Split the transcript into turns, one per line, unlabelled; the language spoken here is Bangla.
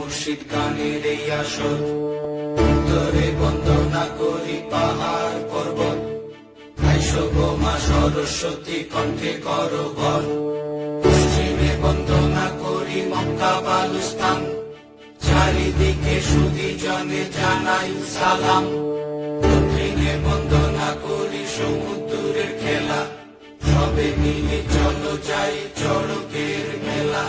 মুর্শিদ গানের এই আসর। উত্তরে বন্দনা করি পাহাড় পর্বত, আইসো গো মা সরস্বতী কণ্ঠে করো ভর। পশ্চিমে বন্দনা করি মক্কা বালুস্তান, চারিদিকে সুধী জনে জানাই সালাম। দক্ষিণে বন্দনা করি সমুদ্রের খেলা, সবে মিলে চলো যাই চড়কের মেলা।